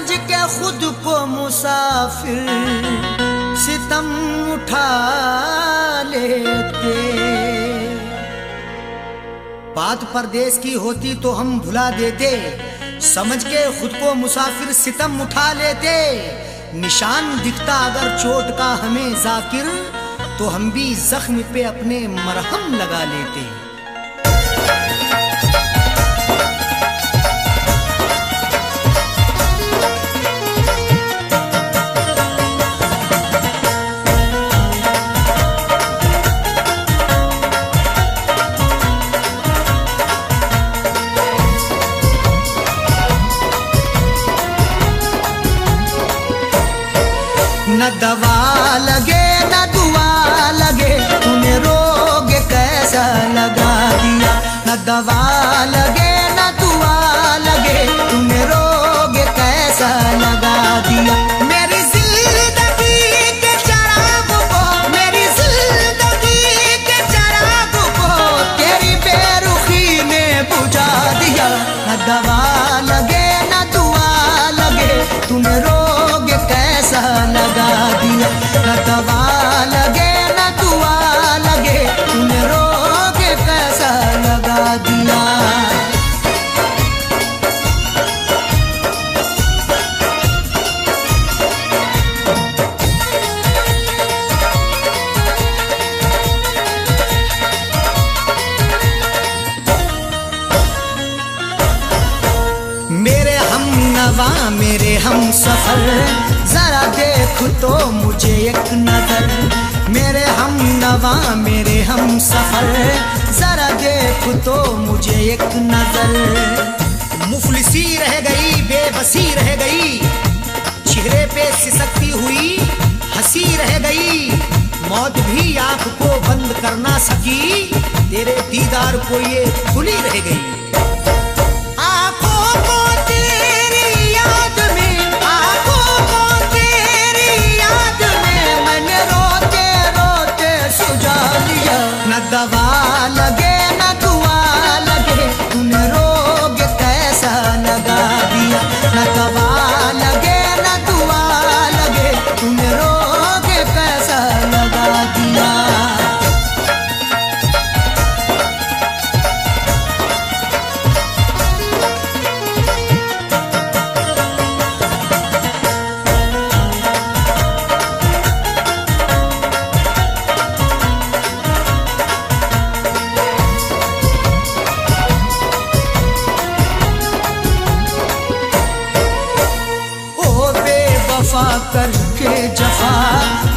समझ के खुद को मुसाफिर सितम उठा लेते। बात परदेश की होती तो हम भुला देते, समझ के खुद को मुसाफिर सितम उठा लेते। निशान दिखता अगर चोट का हमें जाकिर, तो हम भी जख्म पे अपने मरहम लगा लेते। न दवा लगे न दुआ लगे, तूने रोग कैसा लगा दिया। न दवा लगे न दुआ लगे, तूने रोग कैसा लगा दिया। मेरी जिंदगी के चिराग को, मेरी जिंदगी के चिराग को तेरी बेरुखी ने बुझा दिया। न दवा लगे न दुआ लगे, तूने रोग कैसा लगा दिया। न दवा लगे न दुआ लगे, तूने रोग कैसा लगा दिया। मेरे हम नवा मेरे हम सफर, जरा देख तो मुझे एक नजर। मेरे हम नवा मेरे हम सफर, जरा देख तो मुझे एक नजर। मुफलिसी रह गई बेबसी रह गई, चेहरे पे सिसकती हुई हंसी रह गई। मौत भी आंख को बंद कर ना सकी, तेरे दीदार को ये खुली रह गई। न दवा लगे न दुआ लगे, तूने रोग कैसा लगा दिया। न दवा लगे न दुआ लगे, तूने रोग कैसा लगा दिया। वफा करके जफा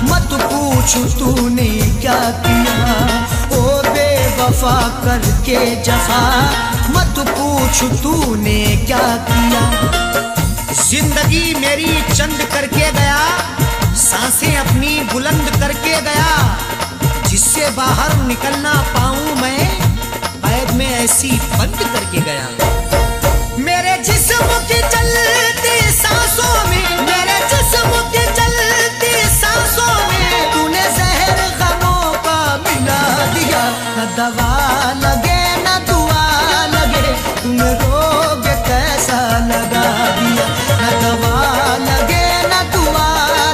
मत पूछ तूने क्या किया। ओ बेवफा करके जफा मत पूछ तूने क्या किया। जिंदगी मेरी चंद करके गया, सांसें अपनी बुलंद करके गया। जिससे बाहर निकलना पाऊं मैं, कैद में ऐसी बंद करके गया। मेरे जिस्म की चलती सांसों में, मेरे जिस्म की चलती सांसों में तूने जहर गमों का मिला दिया। न दवा लगे न दुआ लगे, तूने रोग कैसा लगा दिया। न दवा लगे न दुआ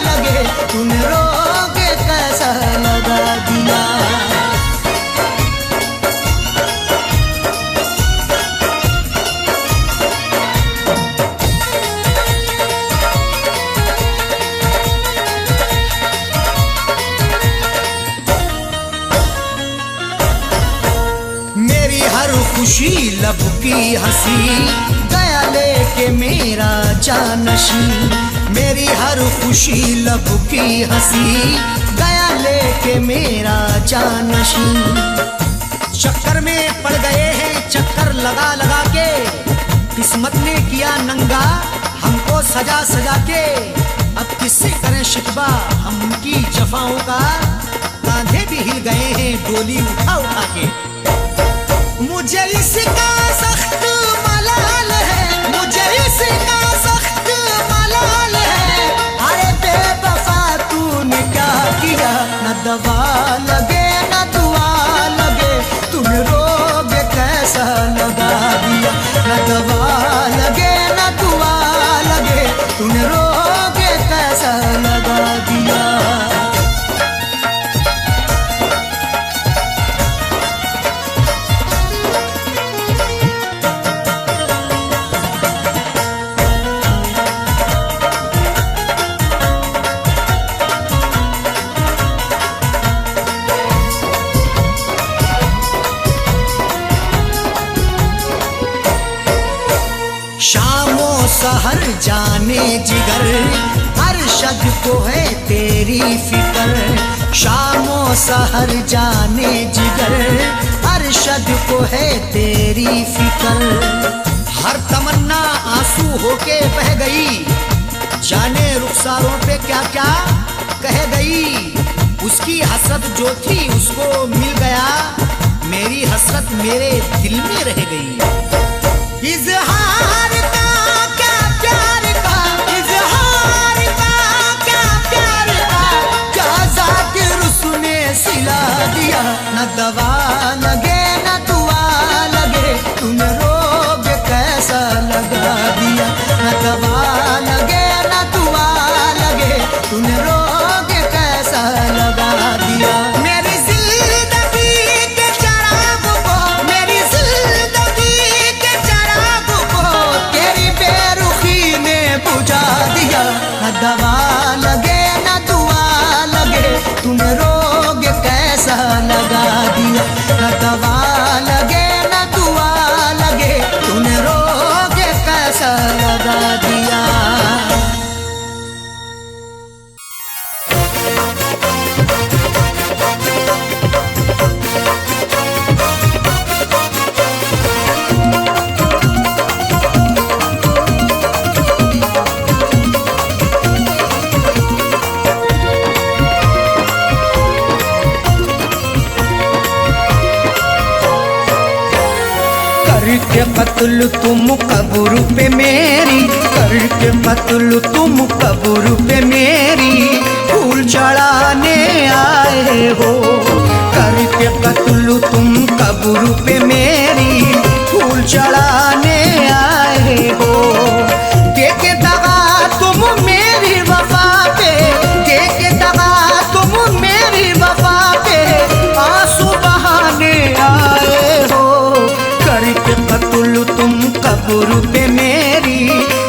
लगे, तूने रोग कैसा लगा दिया। खुशी लब की हंसी गया लेके मेरा जानशी। मेरी हर खुशी लब की हंसी गया लेके मेरा जानशी। चक्कर में पड़ गए हैं चक्कर लगा लगा के, किस्मत ने किया नंगा हमको सजा सजा के। अब किससे करें शिकवा हम उनकी जफाओं का, कांधे भी हिल गए हैं डोली उठा उठा के। मुझे इसका सख्त मलाल है, मुझे इसका सख्त मलाल है। अरे बेवफा तूने क्या किया। न दवा लगे न दुआ लगे, तूने रोग कैसा लगा दिया। न दवा लगे न दुआ लगे, सहर जाने जिगर, अरशद को है तेरी फिक्र। शामो सहर जाने जिगर, अरशद को है तेरी फिक्र। हर तमन्ना आंसू होके बह गई, जाने रुखसारों पे क्या क्या कह गई। उसकी हसरत जो थी उसको मिल गया, मेरी हसरत मेरे दिल में रह गई। इज़हार का क्या प्यार का, इज़हार का क्या प्यार का, क्या ज़ाकिर उसने सिला दिया। न दवा लगे न दुआ लगे, तुम रोग कैसा लगा दिया। न दवा लगे न दुआ लगे, तुम रोग कैसा लगा दिया। मेरी जिंदगी के चराग को, मेरी जिंदगी के चराग को तेरी बेरुखी ने बुझा दिया। न दवा लगे न दुआ लगे, तुम रोग कैसा लगा दिया। न दवा लगे न दुआ लगे, तुम रोग कैसा लगा दिया। करके कत्ल तुम कब्र पे मेरी, करके कत्ल तुम कब्र पे मेरी, फूल चढ़ाने आए हो। करके कत्ल तुम कब्र पे मेरी, फूल चढ़ाने आए हो। देके दगा तुम मेरी वफा पे, देके दगा तुम मेरी वफा पे, आंसू बहाने आए हो। करके कत्ल तुम कब्र पे मेरी,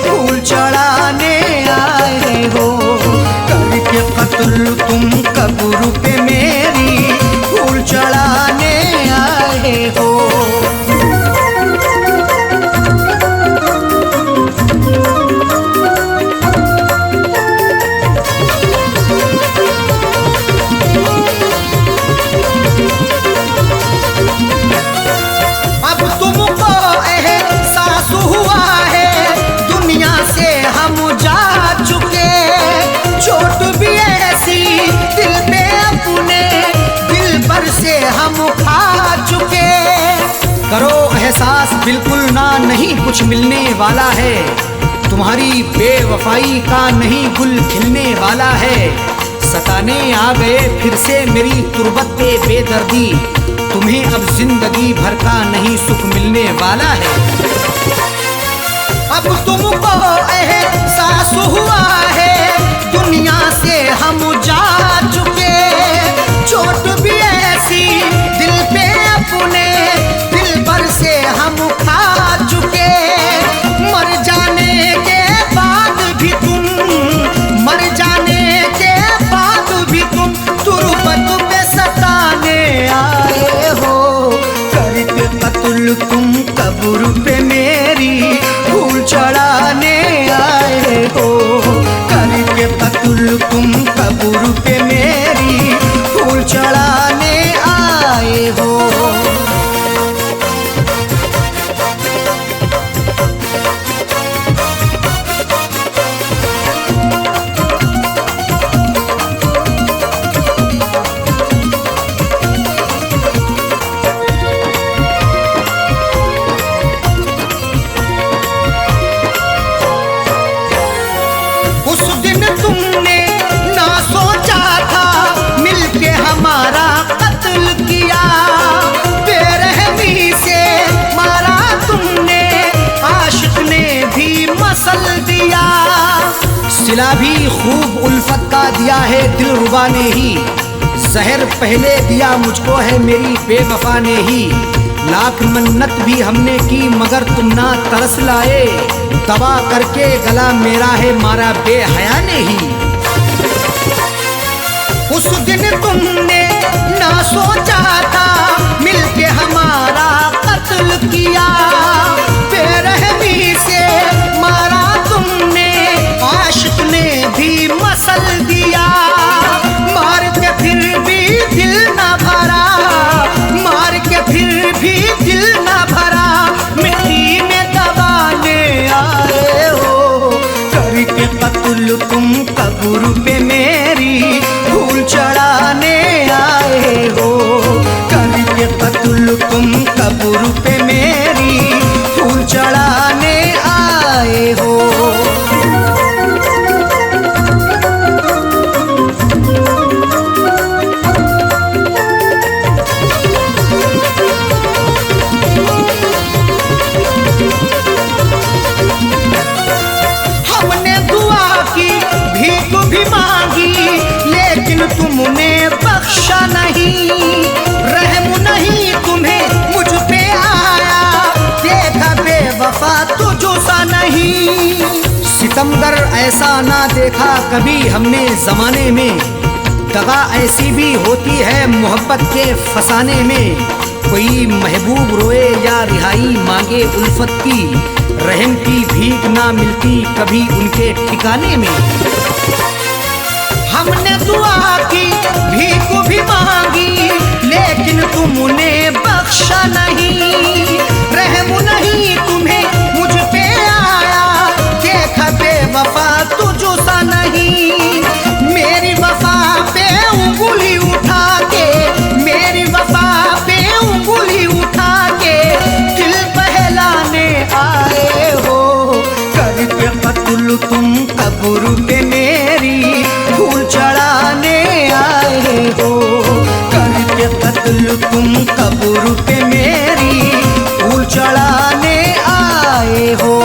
फूल चढ़ाने आए हो। करके कत्ल तुम कब्र पे मेरी, फूल चढ़ाने आए हो। करो एहसास बिल्कुल ना, नहीं कुछ मिलने वाला है। तुम्हारी बेवफाई का नहीं गुल खिलने वाला है। सताने आ गए फिर से मेरी तुरबत पे बेदर्दी, तुम्हें अब जिंदगी भर का नहीं सुख मिलने वाला है। अब तुमको एहसास हुआ है, दुनिया से हम जा चुके। चोट भी ऐसी दिल पे अपने, दिल पर से हम खा चुके। मर जाने के बाद भी तुम, मर जाने के बाद भी तुम तुरबत पे सताने आए हो। करके कत्ल तुम कब्र पे मेरी, फूल चढ़ाने आए हो। करके कत्ल तुम कब्र पे मेरी, फूल चढ़ाने आए हो। उस दिन तुमने ना सोचा था मिलके हमारा कत्ल किया। बेरहमी से मारा तुमने, आशिक ने भी मसल दिया। सिला भी खूब उल्फत का दिया है दिलरुबा ने ही, जहर पहले दिया मुझको है मेरी बेवफा ने ही। लाख मन्नत भी हमने की मगर तुम ना तरस लाए, दबा करके गला मेरा है मारा बेहया ने ही। उस दिन तुमने ना सोचा था मिलके हमारा कत्ल किया। बेरहमी से मारा रहम नहीं तुम्हें मुझ पे आया, देखा बेवफा तुझो सा नहीं। सितमगर ऐसा ना देखा कभी हमने जमाने में, दगा ऐसी भी होती है मोहब्बत के फसाने में। कोई महबूब रोए या रिहाई मांगे उल्फत की, रहम की भीख ना मिलती कभी उनके ठिकाने में। हमने दुआ की भीख भी मांगी, लेकिन तुमने बख्शा नहीं। रहम नहीं तुम्हें मुझ पे आया, देखा बेवफा तुझो सा नहीं। मेरी वफा पे उंगली उठा के, मेरी वफा पे उंगली उठा के दिल बहलाने आए हो। करके कत्ल तुम कब्र पे मेरी फूल चढ़ाने आए हो। करके कत्ल तुम कब्र पे मेरी फूल चढ़ाने आए हो।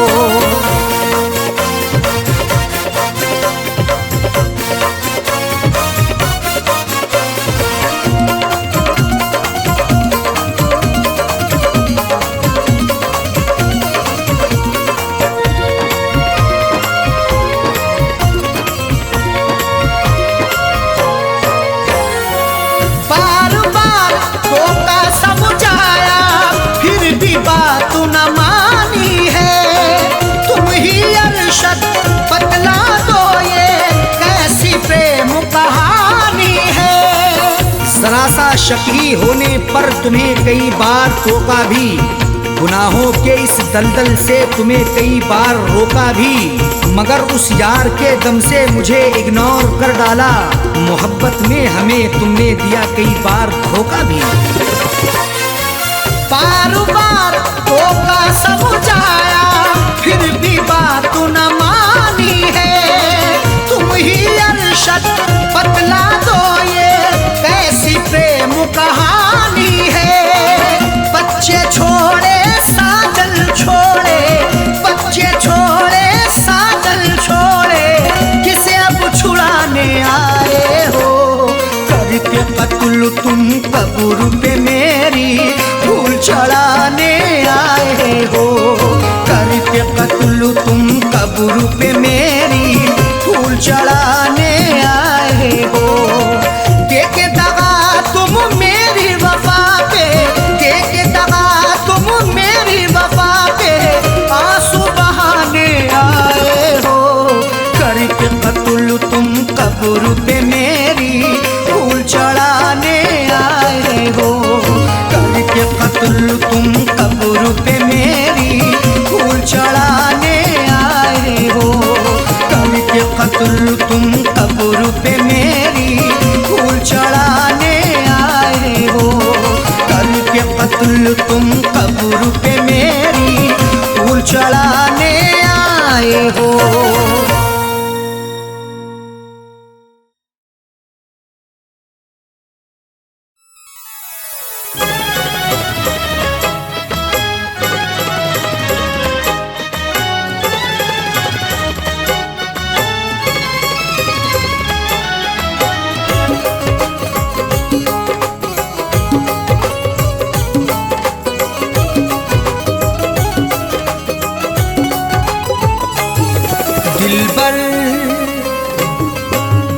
बतला दो ये कैसी प्रेम कहानी है। सरासा शकी होने पर तुम्हें कई बार टोका भी, गुनाहों के इस दलदल से तुम्हें कई बार रोका भी, मगर उस यार के दम से मुझे इग्नोर कर डाला। मोहब्बत में हमें तुमने दिया कई बार धोखा भी। बार बार धोखा समझाया फिर भी बात न मानी है। तुम ही अरशद बतला दो ये कैसी प्रेम कहानी है। बच्चे छोड़े साजल छोड़े, बच्चे छोड़े साजल छोड़े, किसे अब छुड़ाने आए हो। करके कत्ल तुम कब्र पे मेरी फूल चढ़ाने आए हो। करके कत्ल तुम कब्र पे मेरी फूल चढ़ाने आए हो। देके दगा तुम मेरी वफा पे, देके दगा तुम मेरी वफा पे आंसू बहाने आए हो। करके कत्ल तुम कब्र पे मेरी फूल चढ़ाने आए हो। करके कत्ल तुम कब्र पे मेरी फूल चढ़ाने आए हो। करके कत्ल तुम कब्र पे मेरी फूल चढ़ाने आए हो। करके कत्ल तुम कब्र पे मेरी फूल चढ़ाने आए हो।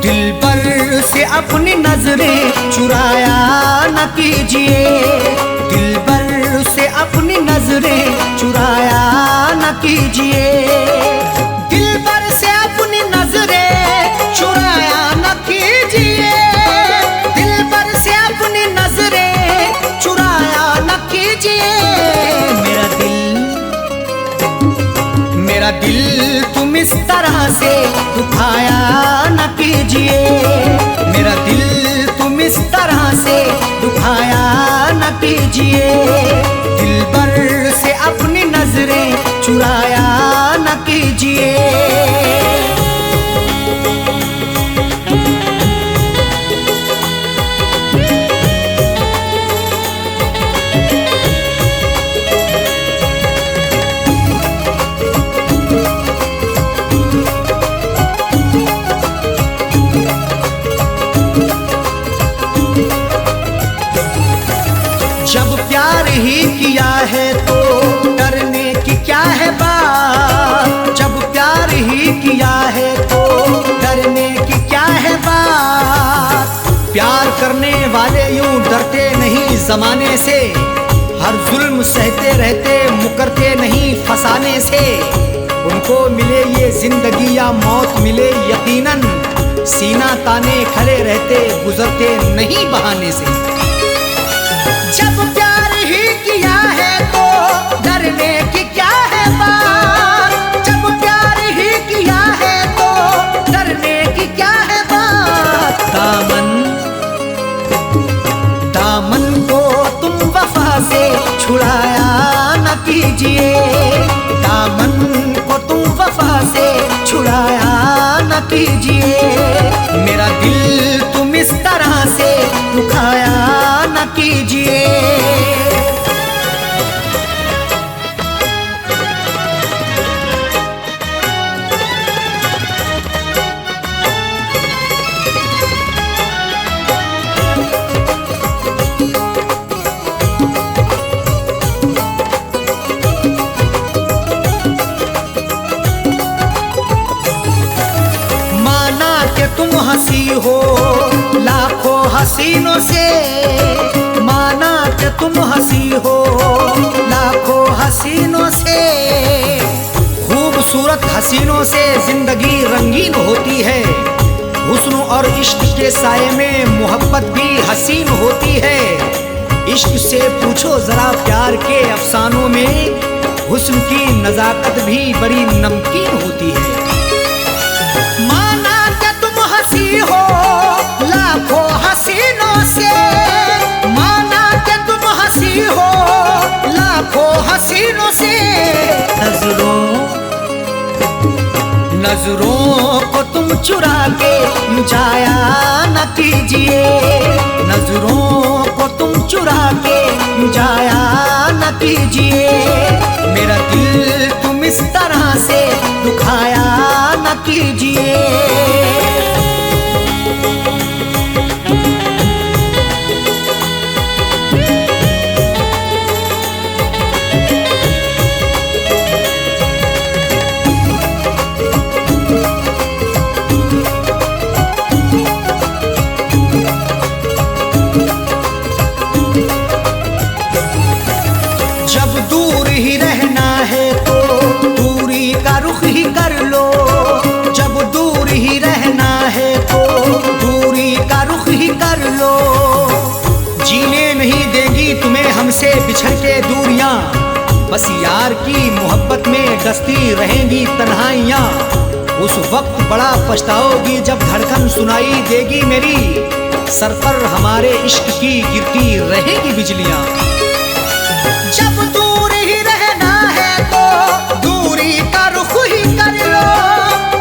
दिलबर से अपनी नजरें चुराया न कीजिए। दिलबर से अपनी नजरें चुराया न कीजिए। दिलबर से अपनी नजरें चुराया न कीजिए। दिलबर से अपनी नजरें चुराया न कीजिए। मेरा दिल तुम इस तरह से दुखाया न कीजिए। मेरा दिल तुम इस तरह से दुखाया न कीजिए। दिलबर से अपनी नजरें चुराया न कीजिए। किया है तो डरने की क्या है बात। प्यार करने वाले यूं डरते नहीं जमाने से, हर जुल्म सहते रहते मुकरते नहीं फसाने से। उनको मिले ये जिंदगी या मौत मिले यकीनन, सीना ताने खड़े रहते गुजरते नहीं बहाने से। जब प्यार ही किया है तो डरने की क्या है बात। जब प्यार ही किया है तो डरने की क्या है बात। दामन को तुम वफा से छुड़ाया न कीजिए, दामन को तुम वफा से छुड़ाया न कीजिए। मेरा दिल तुम इस तरह से दुखाया न कीजिए। तुम हंसी हो लाखों हसीनों से, माना कि तुम हंसी हो लाखों हसीनों से। खूबसूरत हसीनों से जिंदगी रंगीन होती है, हुस्न और इश्क के साये में मोहब्बत भी हसीन होती है। इश्क से पूछो जरा प्यार के अफसानों में, हुस्न की नजाकत भी बड़ी नमकीन होती है। हंसी हो लाखों हसीनों से, माना कि तुम हंसी हो लाखों हसीनों से। नजरों को तुम चुरा के जाया न कीजिए, नजरों को तुम चुरा के जाया न कीजिए। मेरा दिल तुम इस तरह से दुखाया न कीजिए। हमसे बिछड़ के दूरियां, बस यार की मोहब्बत में डसती रहेंगी तन्हाइयां। उस वक्त बड़ा पछताओगी जब धड़कन सुनाई देगी मेरी, सर पर हमारे इश्क की गिरती रहेगी बिजलियां। जब दूर ही रहना है तो दूरी का रुख ही कर लो,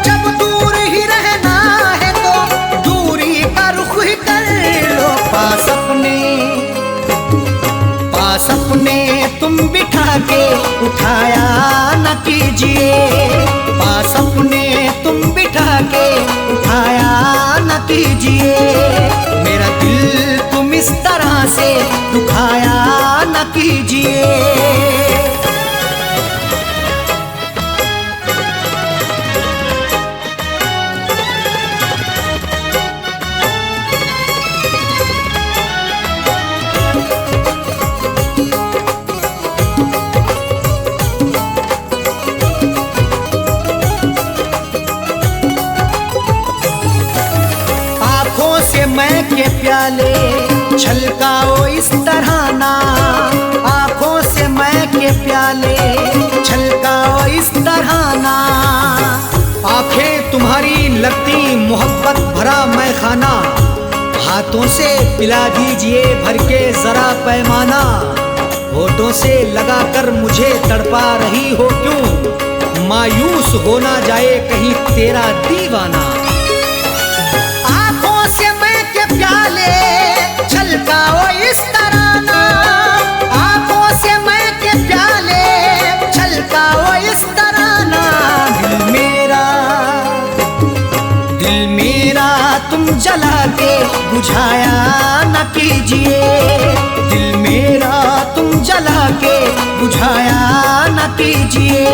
जब दूर ही रहना है तो दूरी का रुख ही कर लो। सपने तुम बिठा के उठाया न कीजिए, पास अपने तुम बिठा के उठाया न कीजिए। मेरा दिल तुम इस तरह से दुखाया न कीजिए। मैं के प्याले छलकाओ इस तरह ना, आंखों से मैं के प्याले छलकाओ इस तरह ना। आंखें तुम्हारी लगती मोहब्बत भरा मैं खाना, हाथों से पिला दीजिए भर के जरा पैमाना। होठों से लगाकर मुझे तड़पा रही हो क्यों, मायूस हो ना जाए कहीं तेरा दीवाना। प्याले छलकाओ इस तरह ना, आंखों से मैं के प्याले छलकाओ इस तरह ना। दिल मेरा तुम जला के बुझाया न कीजिए, दिल मेरा तुम जला के बुझाया न कीजिए।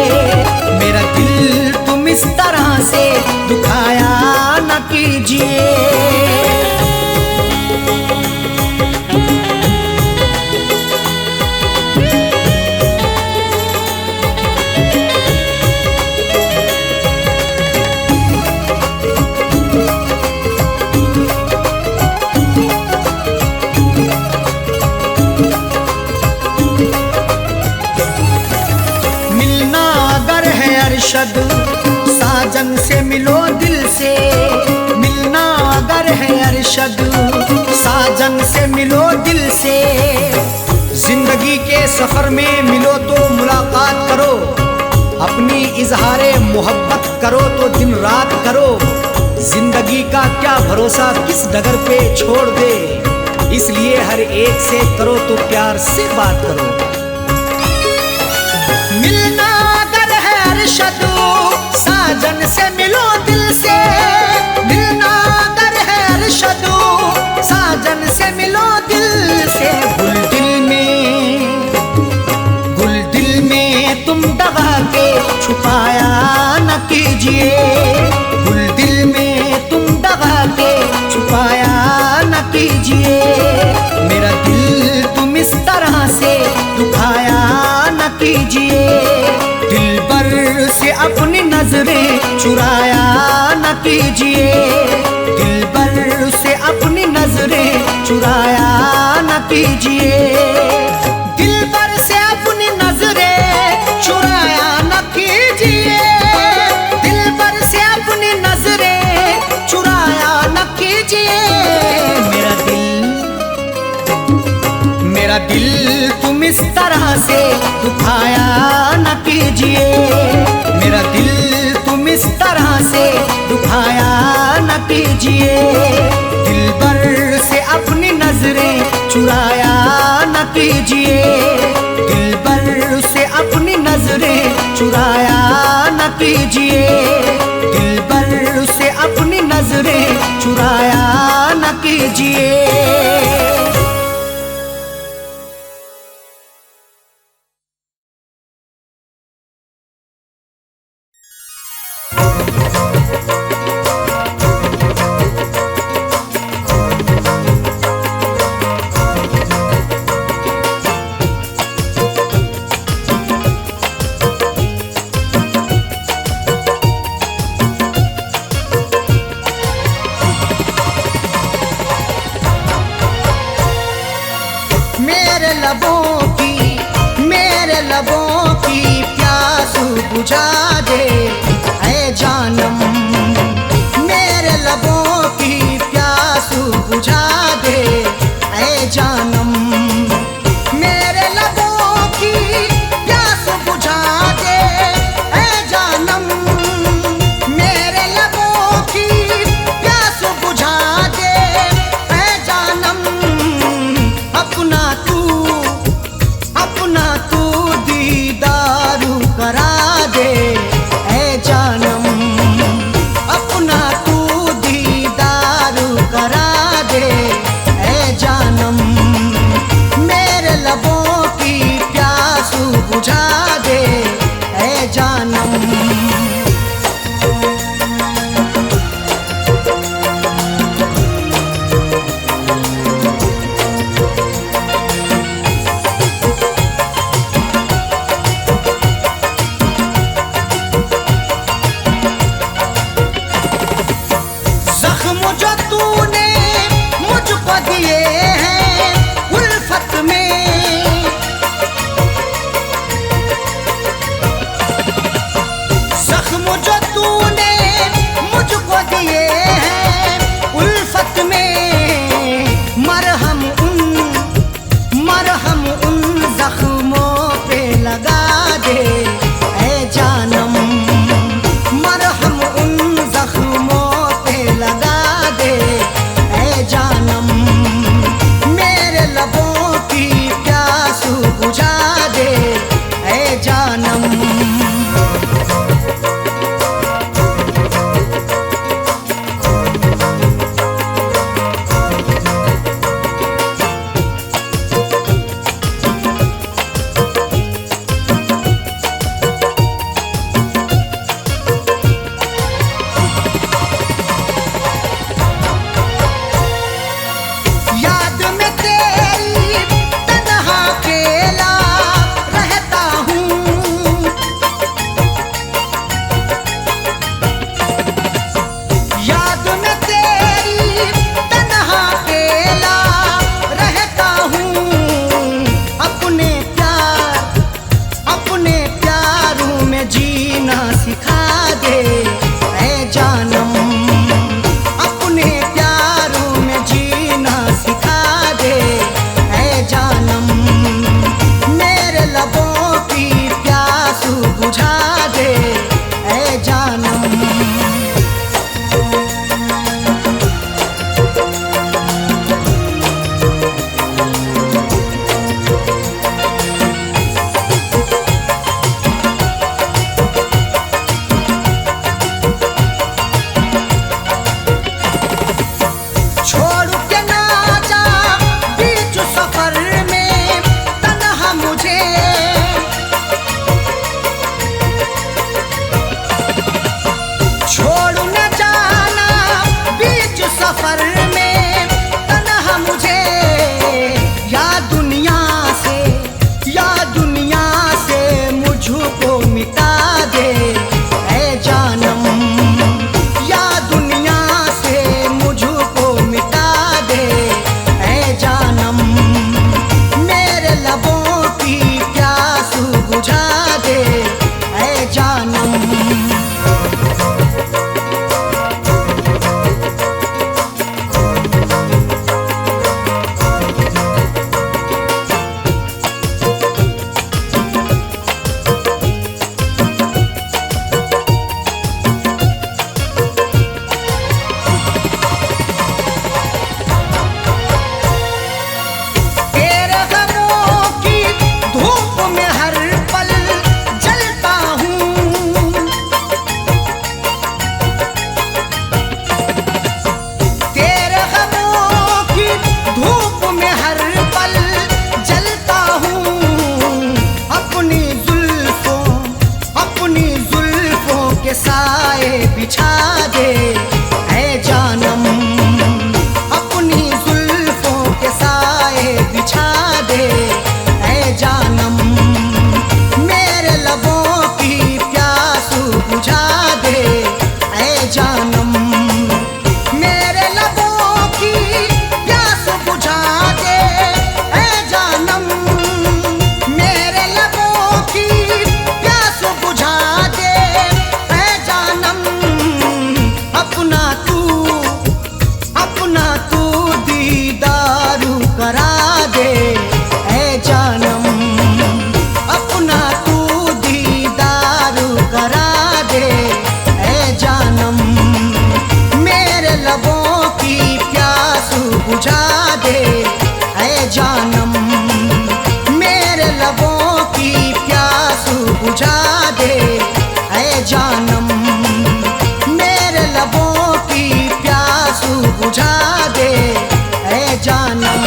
मेरा दिल तुम इस तरह से दुखाया न कीजिए। अरशद साजन से मिलो दिल से, मिलना अगर है अरशद साजन से मिलो दिल से। जिंदगी के सफर में मिलो तो मुलाकात करो, अपनी इजहारे मोहब्बत करो तो दिन रात करो। जिंदगी का क्या भरोसा किस डगर पे छोड़ दे, इसलिए हर एक से करो तो प्यार से बात करो। मिलना अरशद साजन से मिलो दिल से, मिलना अगर है अरशद साजन से मिलो दिल से। गुल दिल में तुम दगा के छुपाया न कीजिए, गुल दिल में तुम दगा के छुपाया न कीजिए। मेरा दिल तुम इस तरह से दुखाया न कीजिए। दिल बर से अपनी नजरें चुराया न कीजिए, दिल बर से अपनी नजरें चुराया न कीजिए। दिल बर से अपनी नजरें चुराया न कीजिए, दिल बर से अपनी नजरें चुराया न कीजिए। मेरा दिल तुम इस तरह से दुखाया न कीजिए, मेरा दिल तुम इस तरह से दुखाया न कीजिए। दिल बर से अपनी नजरें चुराया न कीजिए, दिल बर से अपनी नजरें चुराया न कीजिए। दिल बर से अपनी नजरें चुराया न कीजिए। मेरे लबों की प्यास बुझा दे ऐ जानम, मेरे लबों की प्यास बुझा दे ऐ जानम। मेरे लबों की प्यास बुझा दे ऐ जानम, मेरे लबों की प्यास बुझा दे ऐ जानम। अपना तू दीदारू करा दे ऐ जानम, अपना तू दीदारू करा दे ऐ जानम। साए बिछा दे ऐ जानम, अपनी जुल्फों के साए बिछा दे ऐ जानम, मेरे लबों की प्यास बुझा दे ऐ जानम, मेरे लबों की प्यास बुझा दे ऐ जानम, मेरे लबों की प्यास बुझा दे ऐ जानम, अपना तू दीदार करा दे ऐ जानम, अपना तू दीदार करा दे ऐ जानम, मेरे लबों की प्यास बुझा दे ऐ जानम, मेरे लबों की प्यास बुझा दे ऐ जानम, मेरे लबों की प्यास बुझा दे ऐ जानम।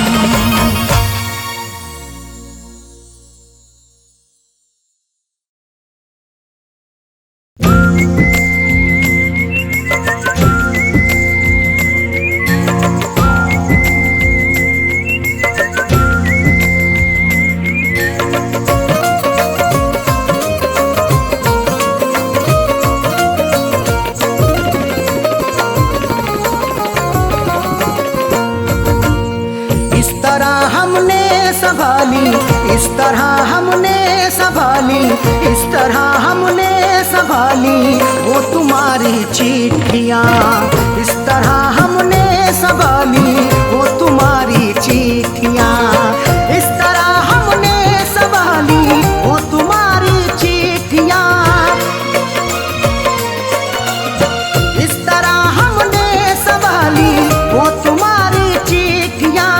इस तरह हमने संभाली, इस तरह हमने संभाली, इस तरह हमने संभाली वो तुम्हारी चिट्ठियाँ, इस तरह हमने संभाली वो तुम्हारी चिट्ठियाँ, इस तरह हमने संभाली वो तुम्हारी चिट्ठियाँ, इस तरह हमने संभाली वो तुम्हारी चिट्ठियाँ,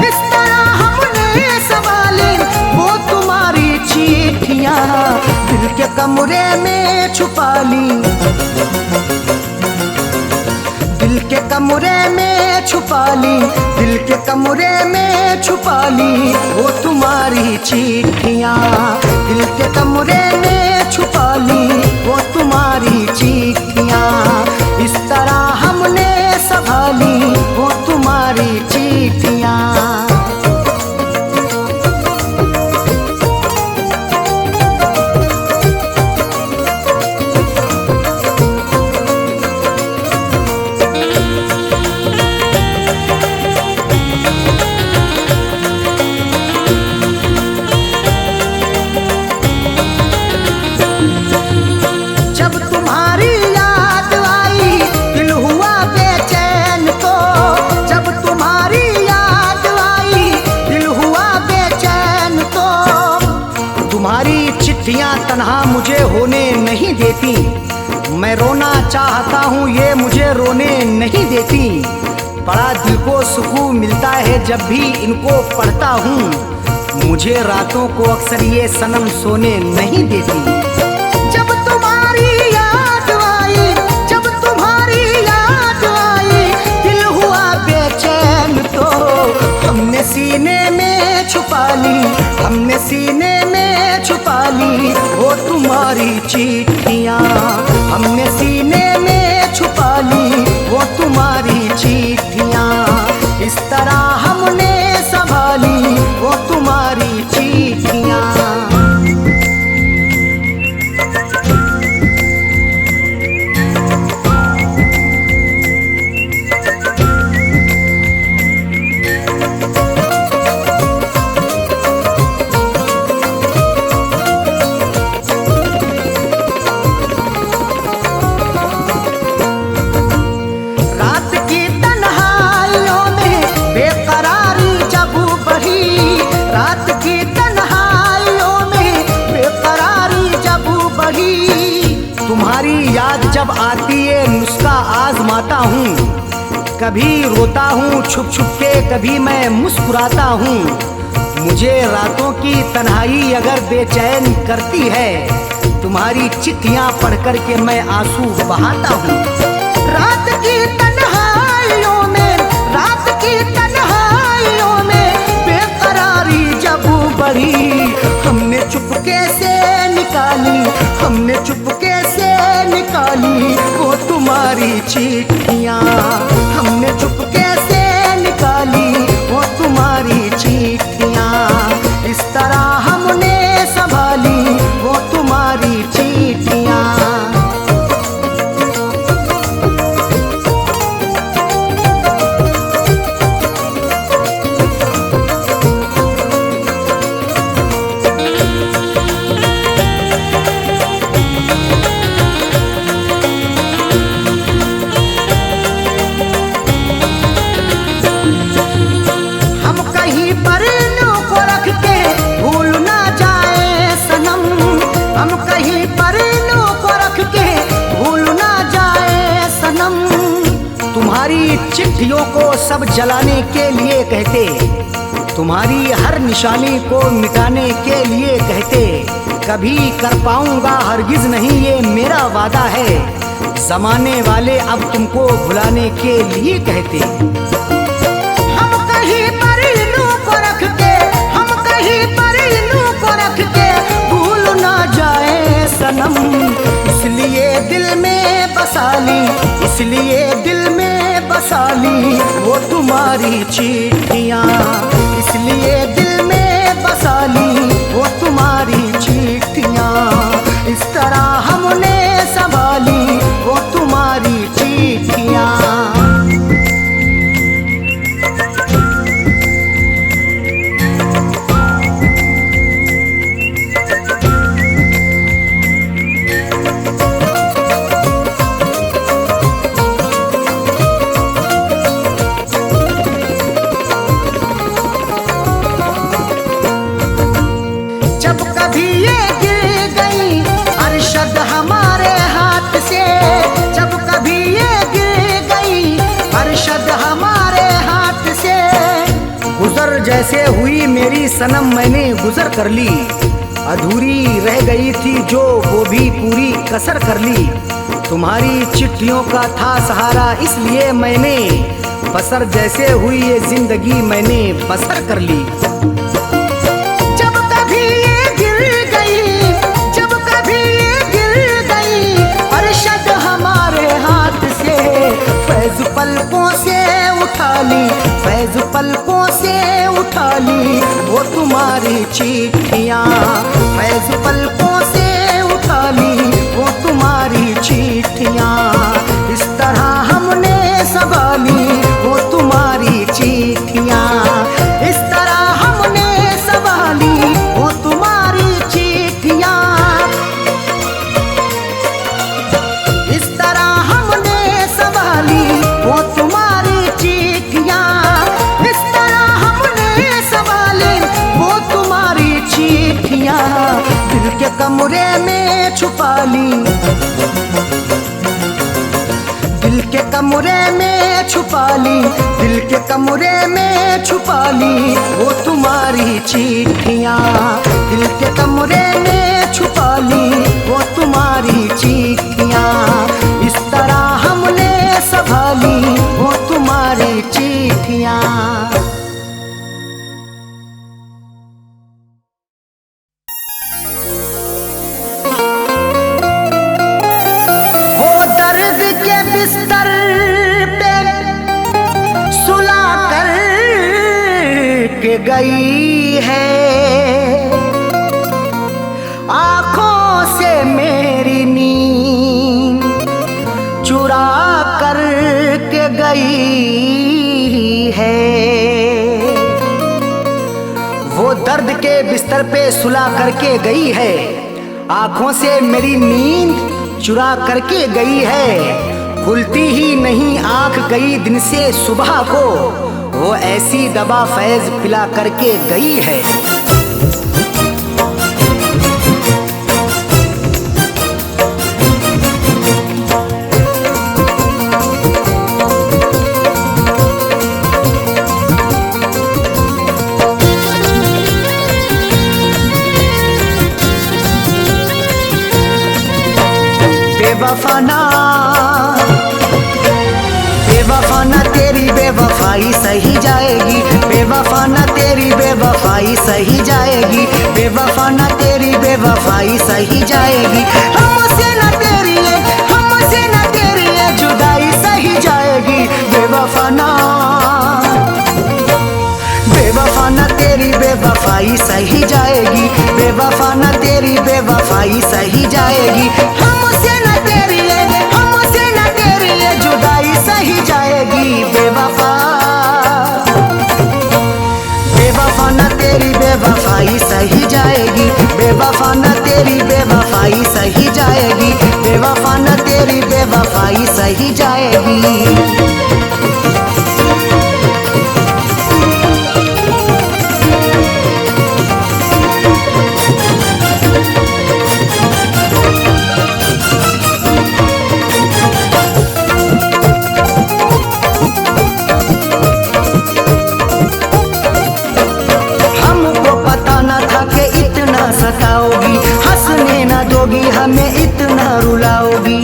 इस तरह हमने संभाली वो तुम्हारी चिट्ठियाँ, दिल के कमरे में छुपा ली, दिल के कमरे में छुपा ली, दिल के कमरे में छुपा ली वो तुम्हारी चिट्ठियाँ, दिल के कमरे में छुपा ली वो तुम्हारी चिट्ठियाँ, इस तरह हमने संभाली वो तुम्हारी चिट्ठियाँ। जब तुम्हारी याद आई दिल हुआ बेचैन तो, जब तुम्हारी याद आई दिल हुआ बेचैन तो, तुम्हारी चिट्ठियाँ तन्हा मुझे होने नहीं देती, मैं रोना चाहता हूँ ये मुझे रोने नहीं देती, बड़ा दिल को सुकून मिलता है जब भी इनको पढ़ता हूँ, मुझे रातों को अक्सर ये सनम सोने नहीं देती। जब तुम्हारी याद आई, जब तुम्हारी याद आई दिल हुआ बेचैन तो, हमने सीने में छुपा ली, हमने सीने में छुपा ली वो तुम्हारी चिट्ठियाँ, हमने सीने में छुपा ली वो तुम्हारी चिट्ठियाँ, इस तरह हमने संभाली वो तुम्हारी चिट्ठियाँ। तुम्हारी याद जब आती है नुस्खा आजमाता हूँ, कभी रोता हूँ छुप छुप के, कभी मैं मुस्कुराता हूँ, मुझे रातों की तन्हाई अगर बेचैन करती है, तुम्हारी चिट्ठियाँ पढ़ कर के मैं आंसू बहाता हूँ। रात की तन्हाइयों में, रात की तन्हाइयों में बेकरारी जब बढ़ी, हमने चुपके से निकाली, हमने चुपके से निकाली चिट्ठियाँ, हमने चुपके से निकाली वो तुम्हारी चिट्ठियाँ। इस तरह हमने संभाली वो तुम्हारी चिट्ठियाँ। तुम्हारी चिट्ठियों को सब जलाने के लिए कहते, तुम्हारी हर निशानी को मिटाने के लिए कहते। कभी कर पाऊंगा हरगिज नहीं ये मेरा वादा है, जमाने वाले अब तुमको भुलाने के लिए कहते। हम कहीं पर इन्हों को रख के, हम कहीं पर इन्हों को रख के भूल ना जाए सनम, इसलिए दिल में बसा ली, इसलिए दिल में बसा ली वो तुम्हारी चिट्ठियाँ, इसलिए दिल में बसा ली वो तुम्हारी चिट्ठियाँ। इस तरह हमने संभाली वो तुम्हारी चिट्ठियाँ। हमारे हाथ से जब कभी ये गिर गई अरशद हमारे हाथ से, गुजर जैसे हुई मेरी सनम मैंने गुजर कर ली, अधूरी रह गई थी जो वो भी पूरी कसर कर ली। तुम्हारी चिट्ठियों का था सहारा इसलिए मैंने बसर जैसे हुई ये जिंदगी मैंने बसर कर ली। फैज़ पलकों से उठा ली, फैज़ पलकों से उठा ली वो तुम्हारी चिट्ठियाँ, फैज़ पलकों से उठा ली वो तुम्हारी चिट्ठियाँ। इस तरह हमने संभाली वो तुम्हारी चिट्ठियाँ, इस तरह हमने संभाली वो तुम्हारी चिट्ठियाँ, इस तरह हमने संभाली वो तुम्हारी चिट्ठियाँ, इस तरह हमने संभाली वो तुम्हारी चिट्ठियाँ। दिल के कमरे में छुपा ली, दिल के कमरे में छुपा ली, दिल के कमरे में छुपा ली वो तुम्हारी चिट्ठियाँ, दिल के कमरे में छुपा ली वो तुम्हारी चिट्ठियाँ। इस तरह हमने संभाली वो तुम्हारी चिट्ठियाँ। वो दर्द के बिस्तर पे सुला कर के गई है, आँखों से मेरी नींद चुरा कर के गई है। वो दर्द के बिस्तर पे सुला करके गई है, आँखों से मेरी नींद चुरा करके गई है। खुलती ही नहीं आँख कई दिन से सुबह को, वो ऐसी दवा फैज पिला करके गई है। बेवफाना बेवफाना तेरी बेवफाई सही जाएगी, बेवफाना तेरी बेवफाई सही जाएगी, बेवफाना तेरी बेवफाई सही जाएगी। हमसे न तेरी है जुदाई बेवफा ना, बेवफा ना तेरी बेवफाई सही जाएगी, बेवफा ना तेरी बेवफाई सही जाएगी। हमसे न तेरी है, हमसे न तेरी है जुदाई सही जाएगी। बेवफा, बेवफा ना तेरी बेवफाई सही जाएगी, बेवफा ना तेरी बेवफाई सही जाएगी, बेवफा ना तेरी बेवफाई सही जाएगी। सताओगी, हंसने ना दोगी, हमें इतना रुलाओगी।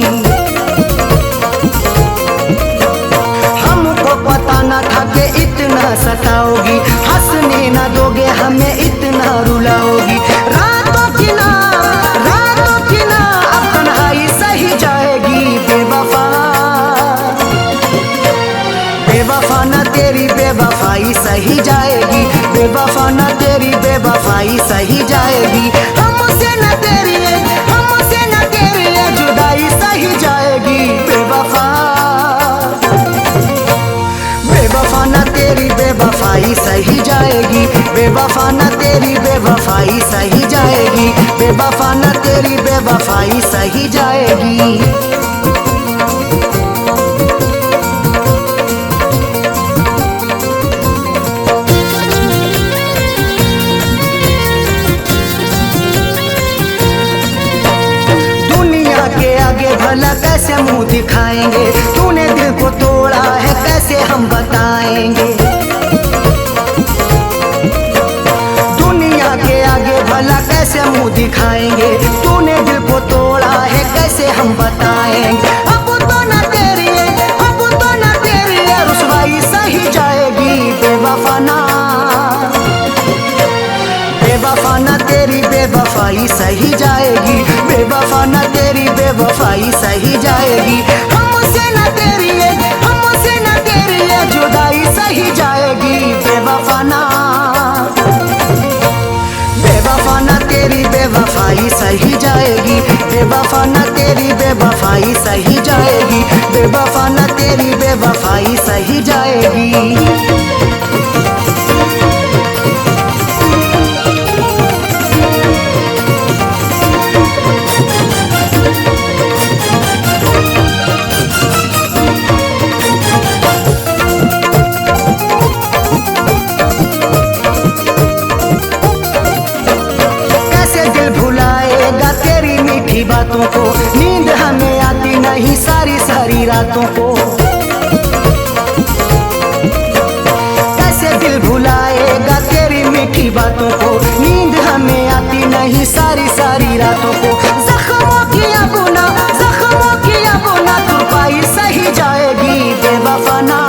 हमको पता ना था कि इतना सताओगी, हंसने ना दोगे, हमें इतना रुलाओगी। रातों की ना अब तन्हाई सही जाएगी। बेवफा, बेवफा ना तेरी बेवफाई सही जाएगी, बेवफा ना तेरी बेवफाई सही जाएगी। हमसे न तेरी है, हमसे न तेरी है जुदाई सही जाएगी। बेवफा, बेवफा ना तेरी बेवफाई सही जाएगी, बेवफा ना तेरी बेवफाई सही जाएगी, बेवफा ना तेरी बेवफाई सही जाएगी। भला कैसे मुंह दिखाएंगे, तूने दिल को तोड़ा है कैसे हम बताएंगे। दुनिया के आगे भला कैसे मुंह दिखाएंगे, तूने दिल को तोड़ा है कैसे हम बताएंगे। अब तो ना तेरी है, अब तो ना तेरी है रुसवाई सही जाएगी। बेवफा ना, बेवफा ना तेरी बेवफाई सही जाएगी, बेवफा ना तेरी बेवफाई सही जाएगी। हमसे न तेरी है, हमसे न तेरी है जुदाई सही जाएगी। बेवफा ना, बेवफा ना तेरी बेवफाई सही जाएगी, बेवफा ना तेरी बेवफाई सही जाएगी, बेवफा ना तेरी बेवफाई सही जाएगी। बातों को नींद हमें आती नहीं सारी सारी रातों को, कैसे दिल भुलाएगा तेरी मीठी बातों को, नींद हमें आती नहीं सारी सारी रातों को। जख्मों की अबुना, जख्मों की अबुना तुरपाई सही जाएगी। बेवफा ना,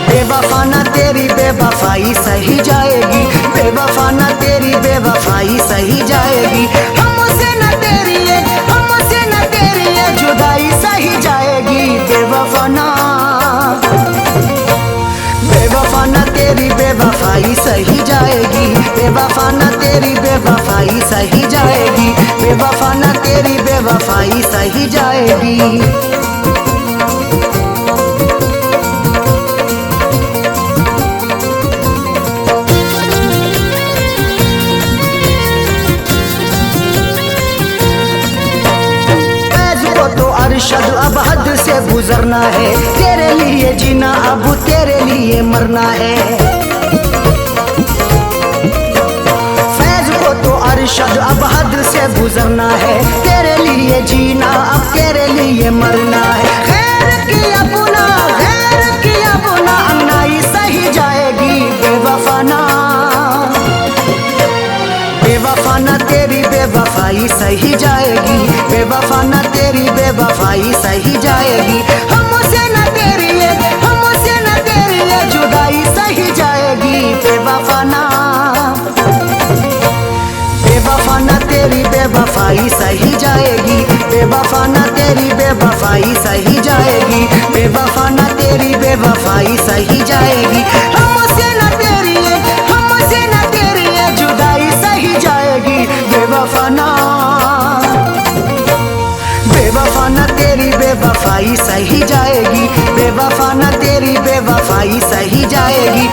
बेवफा ना तेरी बेवफाई सही जाएगी, बेवफा ना तेरी बेवफाई सही जाएगी। हमसे न तेरी है, हमसे न तेरी है जुदाई सही जाएगी। बेवफा ना, बेवफा ना तेरी बेवफाई सही जाएगी, बेवफा ना तेरी बेवफाई सही जाएगी, बेवफा ना तेरी बेवफाई सही जाएगी। अरशद अब हद से गुजरना है, तेरे लिए जीना अब तेरे लिए मरना है। फैज को तो अरशद अब हद से गुजरना है, तेरे लिए जीना अब तेरे लिए मरना है। खैर की अपना, खैर की अपना अन्नाई सही जाएगी। बेवफा ना, बेवफा ना तेरी बेवफाई सही जाएगी, बेवफा ना तेरी बेवफाई सही जाएगी। हमसे न तेरी है, हमसे न तेरी है जुदाई सही जाएगी। बेवफा ना, बेवफा ना तेरी बेवफाई सही जाएगी, बेवफा ना तेरी बेवफाई सही जाएगी। बेवफाई सही जाएगी। हमसे न तेरी जुदाई सही जाएगी। बेवफा न तेरी बेवफाई सही जाएगी। बेवफा न तेरी बेवफाई सही जाएगी।